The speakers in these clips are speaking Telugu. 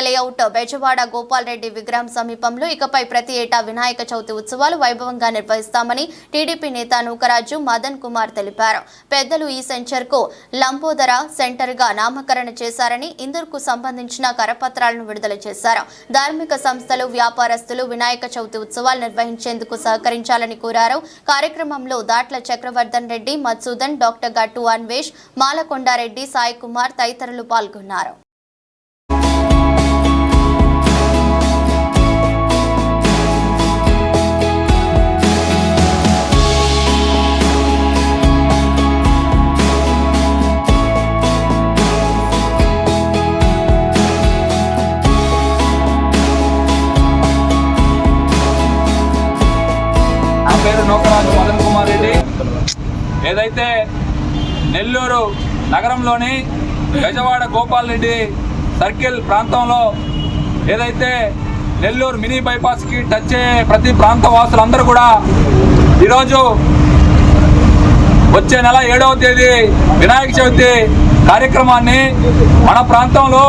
లేఅవుట్ బెజవాడ గోపాల్ రెడ్డి విగ్రహం సమీపంలో ఇకపై ప్రతి ఏటా వినాయక చవితి ఉత్సవాలు వైభవంగా నిర్వహిస్తామని టీడీపీ నేత నూకరాజు మదన్ కుమార్ తెలిపారు. పెద్దలు ఈ సెంటర్కు లంబోదర సెంటర్గా నామకరణ చేశారని ఇందుకు సంబంధించిన కరపత్రాలను విడుదల చేశారు. ధార్మిక సంస్థలు, వ్యాపారస్తులు వినాయక చవితి ఉత్సవాలు నిర్వహించేందుకు సహకరించాలని కోరారు. కార్యక్రమంలో దాట్ల చక్రవర్ధన్ రెడ్డి, మధుసూదన్, డాక్టర్ గట్టు అన్వేష్, మాలకొండారెడ్డి, సాయి కుమార్ తదితరులు పాల్గొన్నారు. పేరు నూకరాజు మదన్ కుమార్ రెడ్డి. ఏదైతే నెల్లూరు నగరంలోని బెజవాడ గోపాల్ రెడ్డి సర్కిల్ ప్రాంతంలో ఏదైతే నెల్లూరు మినీ బైపాస్కి టచ్ అయ్యే ప్రతి ప్రాంత వాసులందరూ కూడా ఈరోజు వచ్చే నెల 7వ తేదీ వినాయక చవితి కార్యక్రమాన్ని మన ప్రాంతంలో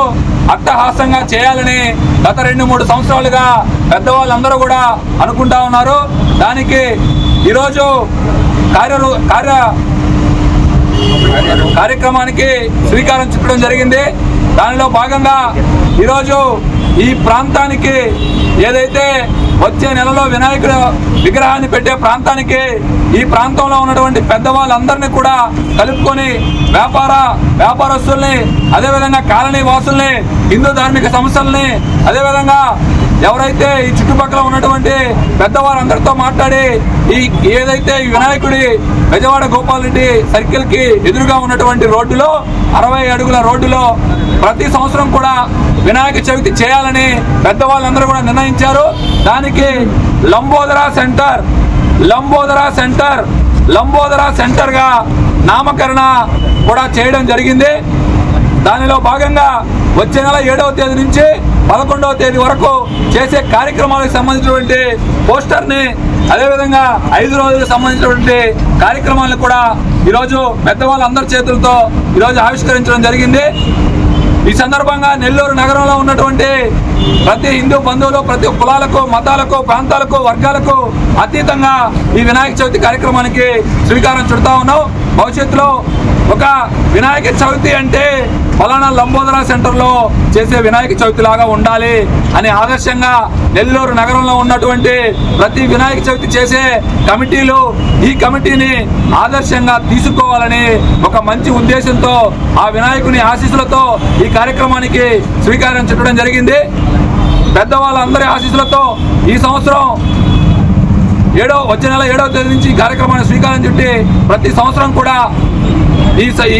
అట్టహాసంగా చేయాలని గత 2-3 సంవత్సరాలుగా పెద్దవాళ్ళందరూ కూడా అనుకుంటా ఉన్నారు. దానికి ఈరోజు కార్యక్రమానికి శ్రీకారం చుట్టడం జరిగింది. దానిలో భాగంగా ఈరోజు ఈ ప్రాంతానికి ఏదైతే వచ్చే నెలలో వినాయకుడు విగ్రహాన్ని పెట్టే ప్రాంతానికి ఈ ప్రాంతంలో ఉన్నటువంటి పెద్దవాళ్ళందరినీ కూడా కలుపుకొని వ్యాపారస్తుల్ని, అదేవిధంగా కాలనీ వాసుల్ని, హిందూ ధార్మిక సంస్థల్ని, అదేవిధంగా ఎవరైతే ఈ చుట్టుపక్కల ఉన్నటువంటి పెద్దవారందరితో మాట్లాడి ఏదైతే ఈ వినాయకుడి బెజవాడ గోపాల్ రెడ్డి సర్కిల్కి ఎదురుగా ఉన్నటువంటి రోడ్డులో 60 అడుగుల రోడ్డులో ప్రతి సంవత్సరం కూడా వినాయక చవితి చేయాలని పెద్దవాళ్ళందరూ కూడా నిర్ణయించారు. దానికి లంబోదర సెంటర్గా నామకరణ కూడా చేయడం జరిగింది. దానిలో భాగంగా వచ్చే నెల 7వ తేదీ నుంచి 11వ తేదీ వరకు చేసే కార్యక్రమాలకు సంబంధించినటువంటి పోస్టర్ని, అదేవిధంగా 5 రోజులకు సంబంధించినటువంటి కార్యక్రమాలను కూడా ఈరోజు పెద్దవాళ్ళందరి చేతులతో ఈరోజు ఆవిష్కరించడం జరిగింది. ఈ సందర్భంగా నెల్లూరు నగరంలో ఉన్నటువంటి ప్రతి హిందూ బంధువులు, ప్రతి కులాలకు, మతాలకు, ప్రాంతాలకు, వర్గాలకు అతీతంగా ఈ వినాయక చవితి కార్యక్రమానికి శ్రీకారం చుడతా ఉన్నాం. భవిష్యత్తులో ఒక వినాయక చవితి అంటే ఫలానా లంబోదర సెంటర్లో చేసే వినాయక చవితి లాగా ఉండాలి అని ఆదర్శంగా నెల్లూరు నగరంలో ఉన్నటువంటి ప్రతి వినాయక చవితి చేసే కమిటీలు ఈ కమిటీని ఆదర్శంగా తీసుకోవాలని ఒక మంచి ఉద్దేశంతో ఆ వినాయకుని ఆశీస్సులతో ఈ కార్యక్రమానికి శ్రీకారం చుట్టడం జరిగింది. పెద్దవాళ్ళందరి ఆశీస్సులతో ఈ సంవత్సరం వచ్చే నెల 7వ తేదీ నుంచి ఈ కార్యక్రమాన్ని శ్రీకారం చుట్టి ప్రతి సంవత్సరం కూడా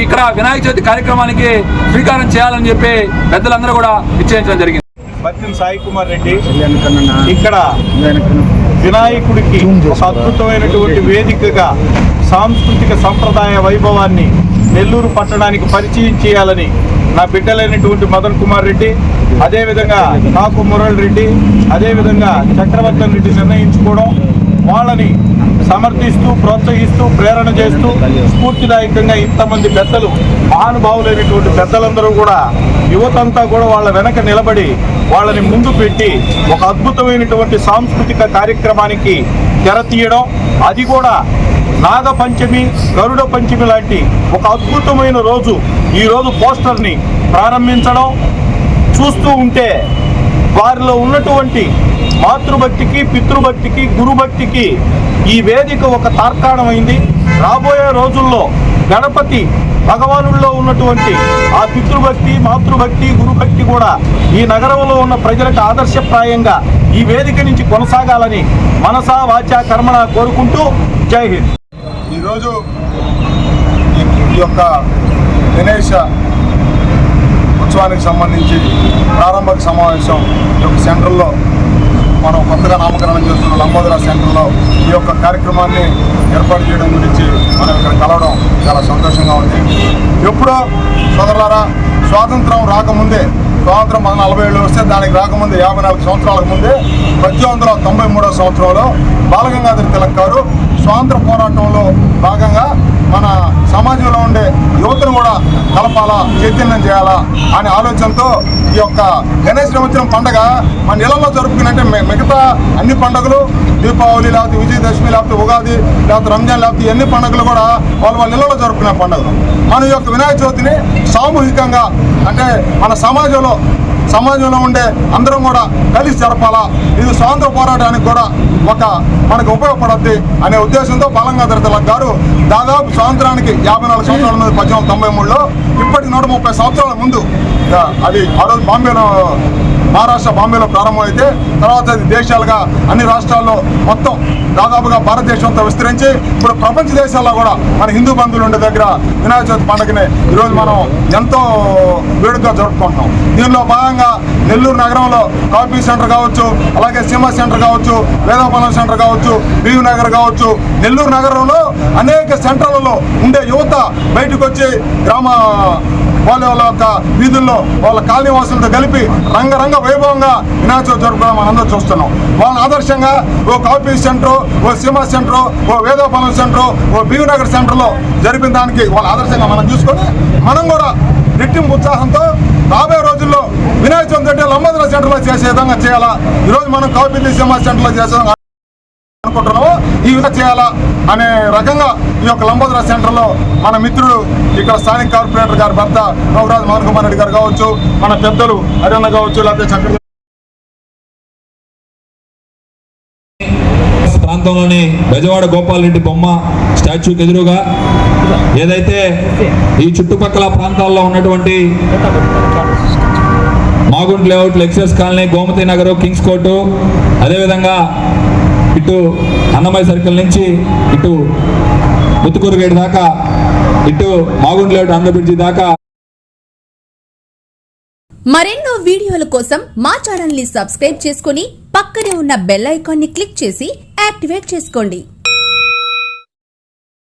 ఇక్కడ వినాయక చవితి కార్యక్రమానికి శ్రీకారం చేయాలని చెప్పి పెద్దలందరూ కూడా నిశ్చయించడం జరిగింది. బత్తిన సాయి కుమార్ రెడ్డి ఇక్కడ వినాయకుడికి ఒక అద్భుతమైనటువంటి వేదికగా సాంస్కృతిక సంప్రదాయ వైభవాన్ని నెల్లూరు పట్టణానికి పరిచయం చేయాలని నా బిడ్డలైనటువంటి మదన్ కుమార్ రెడ్డి, అదేవిధంగా నాకు మురళి రెడ్డి, అదేవిధంగా చక్రవర్ధన్ రెడ్డి నిర్ణయించుకోవడం, వాళ్ళని సమర్థిస్తూ, ప్రోత్సహిస్తూ, ప్రేరణ చేస్తూ స్ఫూర్తిదాయకంగా ఇంతమంది పెద్దలు, మహానుభావులైనటువంటి పెద్దలందరూ కూడా యువతంతా కూడా వాళ్ళ వెనక నిలబడి వాళ్ళని ముందు పెట్టి ఒక అద్భుతమైనటువంటి సాంస్కృతిక కార్యక్రమానికి తెర తీయడం, అది కూడా నాగపంచమి, గరుడ పంచమి లాంటి ఒక అద్భుతమైన రోజు ఈరోజు పోస్టర్ని ప్రారంభించడం చూస్తూ ఉంటే వారిలో ఉన్నటువంటి మాతృభక్తికి, పితృభక్తికి, గురుభక్తికి ఈ వేదిక ఒక తార్కాణమైంది. రాబోయే రోజుల్లో గణపతి భగవానుల్లో ఉన్నటువంటి ఆ పితృభక్తి, మాతృభక్తి, గురుభక్తి కూడా ఈ నగరంలో ఉన్న ప్రజలకు ఆదర్శప్రాయంగా ఈ వేదిక నుంచి కొనసాగాలని మనసా వాచా కర్మణ కోరుకుంటూ జై హింద్. ఈరోజు ఈ యొక్క గణేష ఉత్సవానికి సంబంధించి ప్రారంభక సమావేశం ఈ యొక్క సెంటర్లో మనం కొత్తగా నామకరణం చేస్తున్న లంబోదర సెంటర్లో ఈ యొక్క కార్యక్రమాన్ని ఏర్పాటు చేయడం గురించి మనం ఇక్కడ కలవడం చాలా సంతోషంగా ఉంది. ఎప్పుడో సోదరులారా, స్వాతంత్రం రాకముందే, స్వాతంత్రం 47 వస్తే దానికి రాకముందే 54 సంవత్సరాలకు ముందే 1893వ సంవత్సరంలో బాలగంగాధర తిలక్ గారు స్వాతంత్ర పోరాటంలో భాగంగా మన సమాజంలో ఉండే యువతను కూడా కలపాలా, చైతన్యం చేయాలా అనే ఆలోచనతో ఈ యొక్క గణేష్ నిమజ్జనం పండగ మన ఇళ్లలో జరుపుకున్నట్టే మిగతా అన్ని పండుగలు, దీపావళి లేకపోతే విజయదశమి లేకపోతే ఉగాది లేకపోతే రంజాన్ లేకపోతే ఎన్ని పండుగలు కూడా వాళ్ళ ఇళ్లలో జరుపుకునే పండుగలు. మన యొక్క వినాయక చవితిని సామూహికంగా అంటే మన సమాజంలో ఉండే అందరం కూడా కలిసి జరపాలా, ఇది స్వాతంత్ర పోరాటానికి కూడా మనకు ఉపయోగపడద్ది అనే ఉద్దేశంతో బాలంగాధర తిలక్ గారు దాదాపు స్వాతంత్రానికి 54 సంవత్సరాల ముందు 1893లో ఇప్పటికి 130 సంవత్సరాల ముందు అది ఆ రోజు మహారాష్ట్ర బాంబేలో ప్రారంభమైతే తర్వాత అది దేశాలుగా అన్ని రాష్ట్రాల్లో మొత్తం దాదాపుగా భారతదేశంతో విస్తరించి ఇప్పుడు ప్రపంచ దేశాల్లో కూడా మన హిందూ బంధువులు ఉండే దగ్గర వినాయక చవితి పండుగని ఈరోజు మనం ఎంతో వేడుకగా జరుపుకుంటున్నాం. దీనిలో భాగంగా నెల్లూరు నగరంలో కాఫీ సెంటర్ కావచ్చు, అలాగే సీమ సెంటర్ కావచ్చు, వేదాపాలెం సెంటర్ కావచ్చు, బీయూ నగర్ కావచ్చు, నెల్లూరు నగరంలో అనేక సెంటర్లలో ఉండే యువత బయటకు వచ్చి వాళ్ళ యొక్క వీధుల్లో వాళ్ళ కాలనీ వాసులతో కలిపి రంగరంగ వైభవంగా వినాయక చవితి జరుపుకోవడం మనందరూ చూస్తున్నాం. వాళ్ళని ఆదర్శంగా ఓ కాఫీ సెంటర్, ఓ సీమ సెంటర్, ఓ వేదాపాలెం సెంటర్, ఓ బీయూ నగర్ సెంటర్లో జరిపిన దానికి వాళ్ళ ఆదర్శంగా మనం తీసుకొని మనం కూడా రెట్టింపు ఉత్సాహంతో రాబోయే రోజుల్లో వినాయక చవితి అంటే లంబోదర సెంటర్లో చేసే విధంగా చేయాలా. ఈరోజు మనం కాఫీ సీమ సెంటర్లో చేసే అనుకుంటున్నాము ఈ విధంగా చేయాలా అనే రకంగా ఈ యొక్క లంబోదర సెంటర్లో మన మిత్రుడు ఇక్కడ స్థానిక కార్పొరేటర్ గారి భర్త నవరాజ్ మోహన్ కుమార్ రెడ్డి గారు కావచ్చు, మన పెద్దలు హరియాణ కావచ్చు, లేకపోతే చక్ర ప్రాంతంలోని బెజవాడ గోపాల్ రెడ్డి బొమ్మ స్టాచ్యూకి ఎదురుగా ఏదైతే ఈ చుట్టుపక్కల ప్రాంతాల్లో ఉన్నటువంటి Magunta layout, Lexus colony, Gomathi Nagar, kings court, అదేవిధంగా ఇటు అన్నమయ్య సర్కిల్ నుంచి ఇటు ముత్తుకూరు గేట్ దాకా, ఇటు మాగుంట్ లేఅవుట్ ఆంధ్ర బ్రిడ్జి దాకా. మరెన్నో వీడియోల కోసం మా ఛానల్ ని సబ్స్క్రైబ్ చేసుకుని పక్కనే ఉన్న బెల్ ఐకాన్ ని క్లిక్ చేసి యాక్టివేట్ చేసుకోండి.